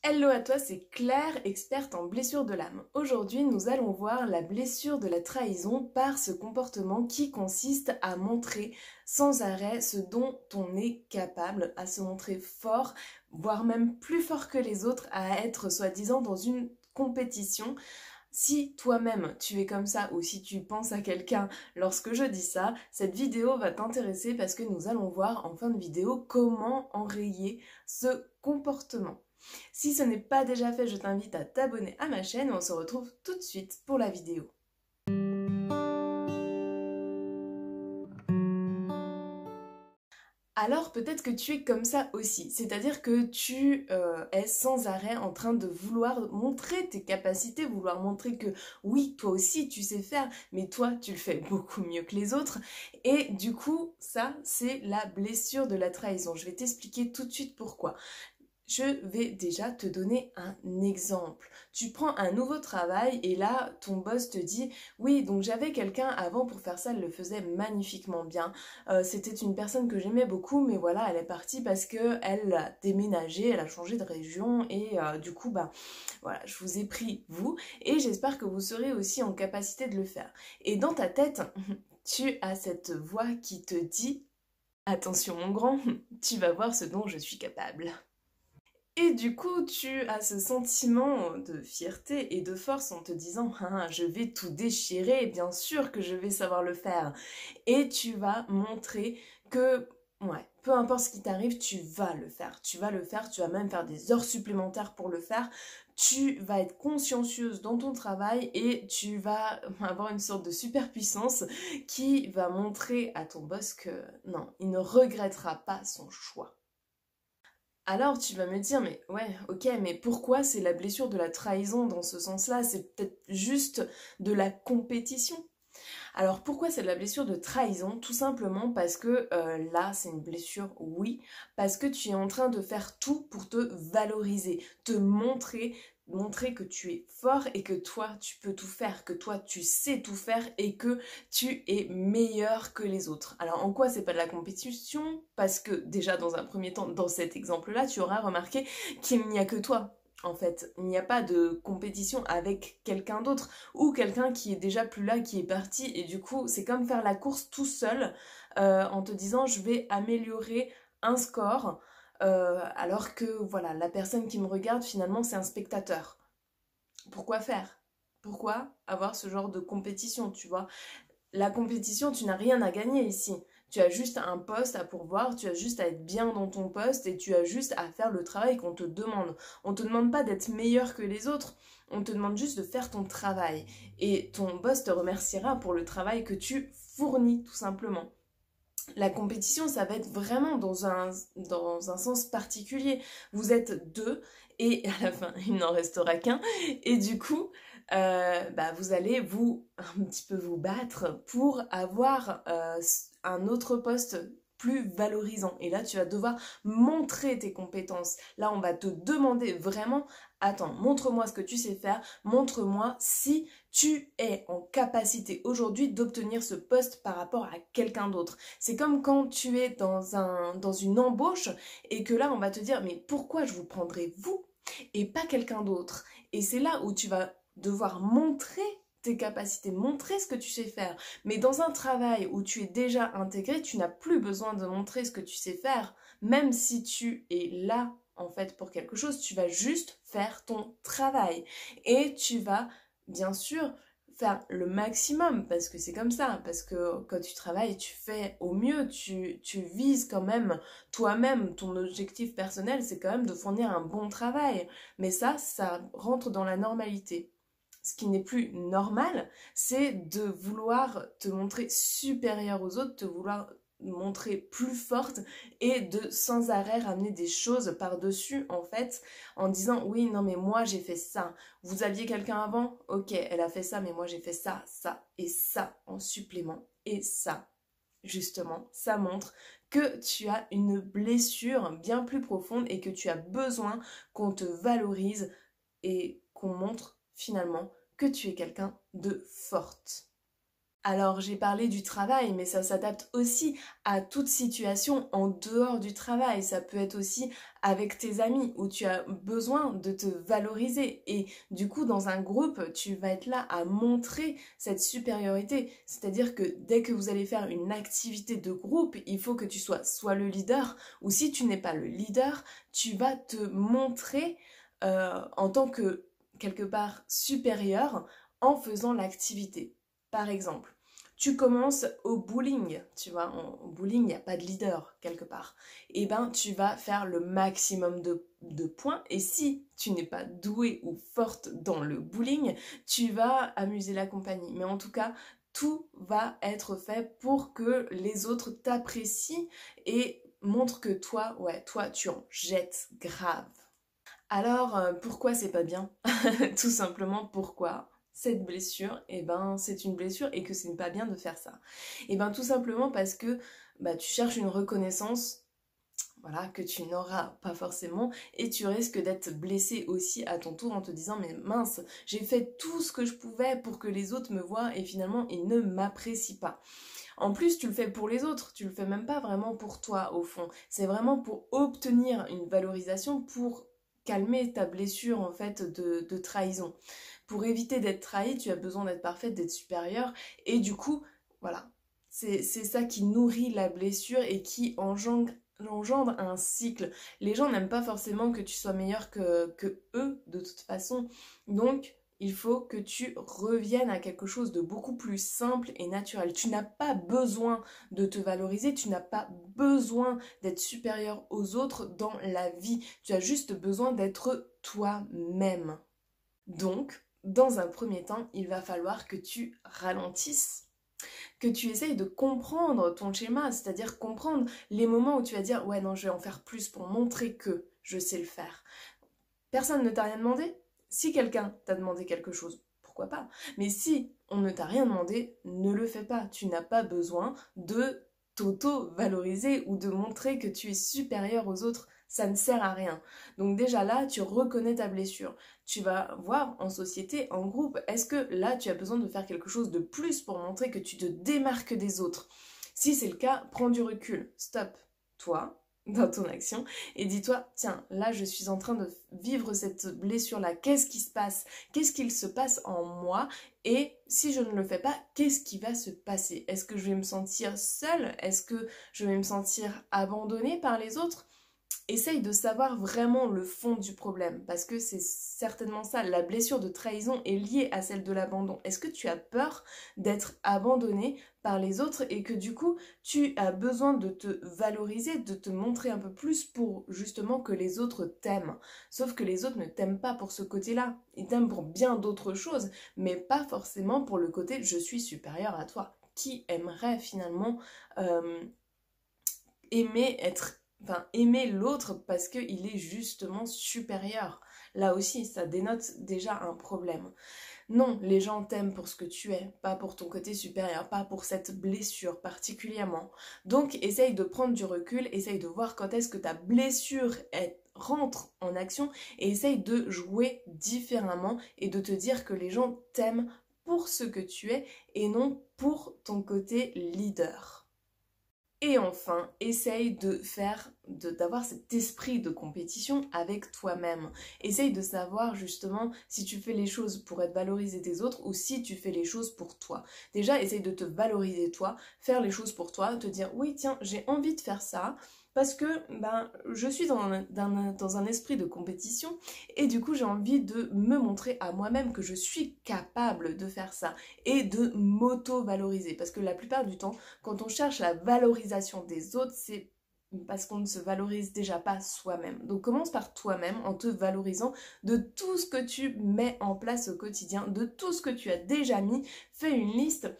Hello à toi, c'est Claire, experte en blessures de l'âme. Aujourd'hui, nous allons voir la blessure de la trahison par ce comportement qui consiste à montrer sans arrêt ce dont on est capable, à se montrer fort, voire même plus fort que les autres, à être soi-disant dans une compétition. Si toi-même tu es comme ça ou si tu penses à quelqu'un lorsque je dis ça, cette vidéo va t'intéresser parce que nous allons voir en fin de vidéo comment enrayer ce comportement. Si ce n'est pas déjà fait, je t'invite à t'abonner à ma chaîne et on se retrouve tout de suite pour la vidéo. Alors peut-être que tu es comme ça aussi, c'est-à-dire que tu es sans arrêt en train de vouloir montrer tes capacités, vouloir montrer que oui, toi aussi tu sais faire, mais toi tu le fais beaucoup mieux que les autres. Et du coup, ça c'est la blessure de la trahison. Je vais t'expliquer tout de suite pourquoi. Je vais déjà te donner un exemple. Tu prends un nouveau travail et là, ton boss te dit, oui, donc j'avais quelqu'un avant pour faire ça, elle le faisait magnifiquement bien. C'était une personne que j'aimais beaucoup, mais voilà, elle est partie parce que elle a déménagé, elle a changé de région et du coup, bah voilà, je vous ai pris vous et j'espère que vous serez aussi en capacité de le faire. Et dans ta tête, tu as cette voix qui te dit, attention mon grand, tu vas voir ce dont je suis capable. Et du coup, tu as ce sentiment de fierté et de force en te disant ah, je vais tout déchirer, bien sûr que je vais savoir le faire. Et tu vas montrer que, ouais, peu importe ce qui t'arrive, tu vas le faire. Tu vas le faire, tu vas même faire des heures supplémentaires pour le faire. Tu vas être consciencieuse dans ton travail et tu vas avoir une sorte de superpuissance qui va montrer à ton boss que non, il ne regrettera pas son choix. Alors tu vas me dire, mais ouais, ok, mais pourquoi c'est la blessure de la trahison dans ce sens-là? C'est peut-être juste de la compétition. Alors pourquoi c'est de la blessure de trahison? Tout simplement parce que là, c'est une blessure, oui, parce que tu es en train de faire tout pour te valoriser, te montrer que tu es fort et que toi, tu peux tout faire, que toi, tu sais tout faire et que tu es meilleur que les autres. Alors en quoi c'est pas de la compétition? Parce que déjà, dans un premier temps, dans cet exemple-là, tu auras remarqué qu'il n'y a que toi. En fait, il n'y a pas de compétition avec quelqu'un d'autre ou quelqu'un qui est déjà plus là, qui est parti. Et du coup, c'est comme faire la course tout seul en te disant je vais améliorer un score alors que voilà, la personne qui me regarde finalement c'est un spectateur. Pourquoi faire? Pourquoi avoir ce genre de compétition, tu vois? La compétition, tu n'as rien à gagner ici. Tu as juste un poste à pourvoir, tu as juste à être bien dans ton poste et tu as juste à faire le travail qu'on te demande. On te demande pas d'être meilleur que les autres, on te demande juste de faire ton travail. Et ton boss te remerciera pour le travail que tu fournis, tout simplement. La compétition, ça va être vraiment dans un sens particulier. Vous êtes deux et à la fin, il n'en restera qu'un. Et du coup, bah, vous allez un petit peu vous battre pour avoir un autre poste plus valorisant. Et là, tu vas devoir montrer tes compétences. Là, on va te demander vraiment, attends, montre-moi ce que tu sais faire, montre-moi si tu es en capacité aujourd'hui d'obtenir ce poste par rapport à quelqu'un d'autre. C'est comme quand tu es dans une embauche et que là, on va te dire, mais pourquoi je vous prendrai vous et pas quelqu'un d'autre? Et c'est là où tu vas devoir montrer tes capacités, montrer ce que tu sais faire. Mais dans un travail où tu es déjà intégré, tu n'as plus besoin de montrer ce que tu sais faire. Même si tu es là, en fait, pour quelque chose, tu vas juste faire ton travail. Et tu vas, bien sûr, faire le maximum, parce que c'est comme ça, parce que quand tu travailles, tu fais au mieux, tu vises quand même toi-même, ton objectif personnel, c'est quand même de fournir un bon travail. Mais ça rentre dans la normalité. Ce qui n'est plus normal, c'est de vouloir te montrer supérieure aux autres, de vouloir montrer plus forte et de sans arrêt ramener des choses par-dessus en fait en disant oui non mais moi j'ai fait ça, vous aviez quelqu'un avant, ok elle a fait ça mais moi j'ai fait ça, ça et ça en supplément et ça justement ça montre que tu as une blessure bien plus profonde et que tu as besoin qu'on te valorise et qu'on montre finalement que tu es quelqu'un de forte. Alors, j'ai parlé du travail, mais ça s'adapte aussi à toute situation en dehors du travail. Ça peut être aussi avec tes amis où tu as besoin de te valoriser. Et du coup, dans un groupe, tu vas être là à montrer cette supériorité. C'est-à-dire que dès que vous allez faire une activité de groupe, il faut que tu sois soit le leader, ou si tu n'es pas le leader, tu vas te montrer en tant que quelque part supérieur en faisant l'activité. Par exemple, tu commences au bowling, tu vois, au bowling, il n'y a pas de leader quelque part. Et ben, tu vas faire le maximum de points. Et si tu n'es pas doué ou forte dans le bowling, tu vas amuser la compagnie. Mais en tout cas, tout va être fait pour que les autres t'apprécient et montrent que toi, ouais, toi, tu en jettes grave. Alors, pourquoi c'est pas bien? Tout simplement pourquoi cette blessure, eh ben, c'est une blessure et que c'est pas bien de faire ça. Eh ben, tout simplement parce que bah, tu cherches une reconnaissance, voilà, que tu n'auras pas forcément et tu risques d'être blessé aussi à ton tour en te disant mais mince, j'ai fait tout ce que je pouvais pour que les autres me voient et finalement ils ne m'apprécient pas. En plus, tu le fais pour les autres, tu le fais même pas vraiment pour toi au fond. C'est vraiment pour obtenir une valorisation, pour calmer ta blessure en fait de trahison. Pour éviter d'être trahi, tu as besoin d'être parfaite, d'être supérieure et du coup, voilà, c'est ça qui nourrit la blessure et qui engendre un cycle. Les gens n'aiment pas forcément que tu sois meilleur que eux de toute façon. Donc, il faut que tu reviennes à quelque chose de beaucoup plus simple et naturel. Tu n'as pas besoin de te valoriser, tu n'as pas besoin d'être supérieur aux autres dans la vie. Tu as juste besoin d'être toi-même. Donc, dans un premier temps, il va falloir que tu ralentisses, que tu essayes de comprendre ton schéma, c'est-à-dire comprendre les moments où tu vas dire ouais non, je vais en faire plus pour montrer que je sais le faire. Personne ne t'a rien demandé? Si quelqu'un t'a demandé quelque chose, pourquoi pas? Mais si on ne t'a rien demandé, ne le fais pas. Tu n'as pas besoin de t'auto-valoriser ou de montrer que tu es supérieur aux autres. Ça ne sert à rien. Donc déjà là, tu reconnais ta blessure. Tu vas voir en société, en groupe, est-ce que là, tu as besoin de faire quelque chose de plus pour montrer que tu te démarques des autres? Si c'est le cas, prends du recul. Stop. Toi, dans ton action et dis-toi, tiens, là je suis en train de vivre cette blessure-là, qu'est-ce qui se passe? Qu'est-ce qu'il se passe en moi? Et si je ne le fais pas, qu'est-ce qui va se passer? Est-ce que je vais me sentir seule? Est-ce que je vais me sentir abandonnée par les autres? Essaye de savoir vraiment le fond du problème, parce que c'est certainement ça, la blessure de trahison est liée à celle de l'abandon. Est-ce que tu as peur d'être abandonné par les autres et que du coup tu as besoin de te valoriser, de te montrer un peu plus pour justement que les autres t'aiment? Sauf que les autres ne t'aiment pas pour ce côté-là, ils t'aiment pour bien d'autres choses, mais pas forcément pour le côté je suis supérieur à toi. Qui aimerait finalement aimer être aimer l'autre parce qu'il est justement supérieur? Là aussi, ça dénote déjà un problème. Non, les gens t'aiment pour ce que tu es, pas pour ton côté supérieur, pas pour cette blessure particulièrement. Donc, essaye de prendre du recul, essaye de voir quand est-ce que ta blessure rentre en action et essaye de jouer différemment et de te dire que les gens t'aiment pour ce que tu es et non pour ton côté leader. Et enfin, essaye d'avoir cet esprit de compétition avec toi-même. Essaye de savoir justement si tu fais les choses pour être valorisé des autres ou si tu fais les choses pour toi. Déjà, essaye de te valoriser toi, faire les choses pour toi, te dire oui tiens, j'ai envie de faire ça, parce que je suis dans un esprit de compétition et du coup j'ai envie de me montrer à moi-même que je suis capable de faire ça et de m'auto-valoriser. Parce que la plupart du temps, quand on cherche la valorisation des autres, c'est parce qu'on ne se valorise déjà pas soi-même. Donc commence par toi-même en te valorisant de tout ce que tu mets en place au quotidien, de tout ce que tu as déjà mis. Fais une liste.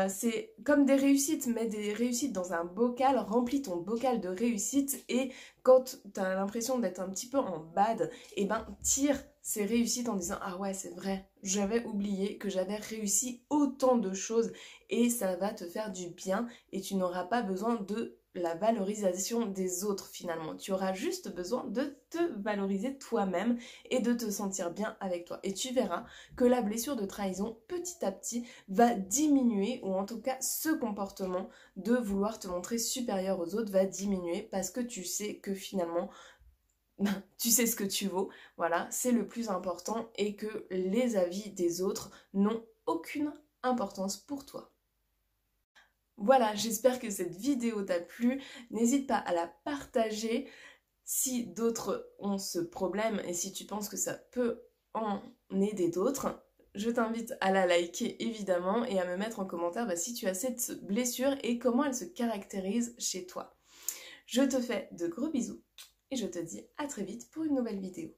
C'est comme des réussites, mets des réussites dans un bocal, remplis ton bocal de réussites et quand tu as l'impression d'être un petit peu en bad, et tire ces réussites en disant ah ouais c'est vrai, j'avais oublié que j'avais réussi autant de choses et ça va te faire du bien et tu n'auras pas besoin de la valorisation des autres finalement. Tu auras juste besoin de te valoriser toi-même et de te sentir bien avec toi. Et tu verras que la blessure de trahison, petit à petit, va diminuer, ou en tout cas ce comportement de vouloir te montrer supérieur aux autres va diminuer parce que tu sais que finalement, tu sais ce que tu vaux. Voilà, c'est le plus important et que les avis des autres n'ont aucune importance pour toi. Voilà, j'espère que cette vidéo t'a plu. N'hésite pas à la partager si d'autres ont ce problème et si tu penses que ça peut en aider d'autres. Je t'invite à la liker évidemment et à me mettre en commentaire si tu as cette blessure et comment elle se caractérise chez toi. Je te fais de gros bisous et je te dis à très vite pour une nouvelle vidéo.